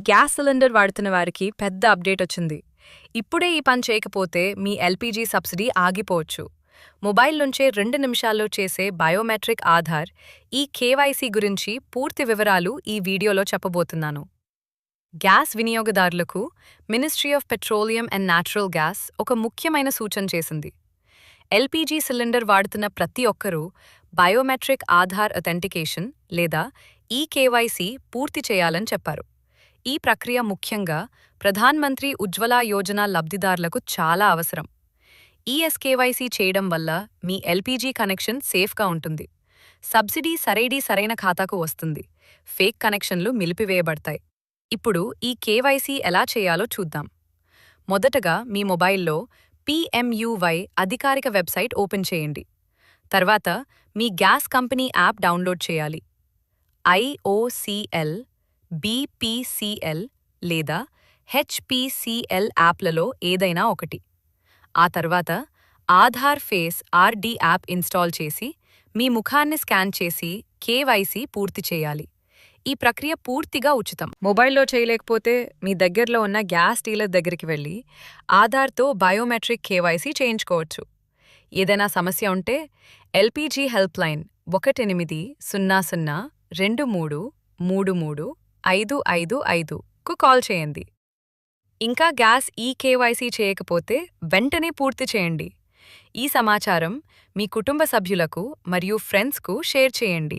Gas cylinder వాడుతున్న వారికి పెద్ద అప్డేట్ వచ్చింది. ఇప్పుడే ఈ పని చేయకపోతే మీ ఎల్పీజీ సబ్సిడీ ఆగిపోవచ్చు. మొబైల్ నుంచే 2 నిమిషాల్లో చేసే బయోమెట్రిక్ ఆధార్ ఈ కేవైసీ గురించి పూర్తి వివరాలు ఈ వీడియోలో చెప్పబోతున్నాను. గ్యాస్ వినియోగదారులకు ministry of petroleum and natural gas ఒక ముఖ్యమైన సూచన చేసింది. ఎల్పీజీ సిలిండర్ వాడుతున్న ప్రతి ఒక్కరూ బయోమెట్రిక్ ఆధార్ అథెంటికేషన్ లేదా ఈ కేవైసీ పూర్తి చేయాలని చెప్పారు. ఈ ప్రక్రియ ముఖ్యంగా ప్రధాన్ మంత్రి ఉజ్వలా యోజన లబ్ధిదారులకు చాలా అవసరం. ఈ ఎస్కేవైసీ చేయడం వల్ల మీ ఎల్పీజీ కనెక్షన్ సేఫ్గా ఉంటుంది. సబ్సిడీ సరైన ఖాతాకు వస్తుంది. ఫేక్ కనెక్షన్లు నిలిపివేయబడతాయి. ఇప్పుడు ఈ కేవైసీ ఎలా చేయాలో చూద్దాం. మొదటగా మీ మొబైల్లో PMUY అధికారిక వెబ్సైట్ ఓపెన్ చేయండి. తర్వాత మీ గ్యాస్ కంపెనీ యాప్ డౌన్లోడ్ చేయాలి. IOCL, BPCL లేదా HPCL యాప్లలో ఏదైనా ఒకటి. ఆ తర్వాత Aadhaar face RD app install చేసి మీ ముఖాన్ని స్కాన్ చేసి కేవైసీ పూర్తి చేయాలి. ఈ ప్రక్రియ పూర్తిగా ఉచితం. మొబైల్లో చేయలేకపోతే మీ దగ్గరలో ఉన్న గ్యాస్ డీలర్ దగ్గరికి వెళ్ళి ఆధార్తో బయోమెట్రిక్ కేవైసీ చేయించుకోవచ్చు. ఏదైనా సమస్య ఉంటే ఎల్పీజీ హెల్ప్ లైన్ 1800-23-33-555కు కాల్ చేయండి. ఇంకా గ్యాస్ ఈ కేవైసీ చేయకపోతే వెంటనే పూర్తి చేయండి. ఈ సమాచారం మీ కుటుంబ సభ్యులకు మరియు ఫ్రెండ్స్కు షేర్ చేయండి.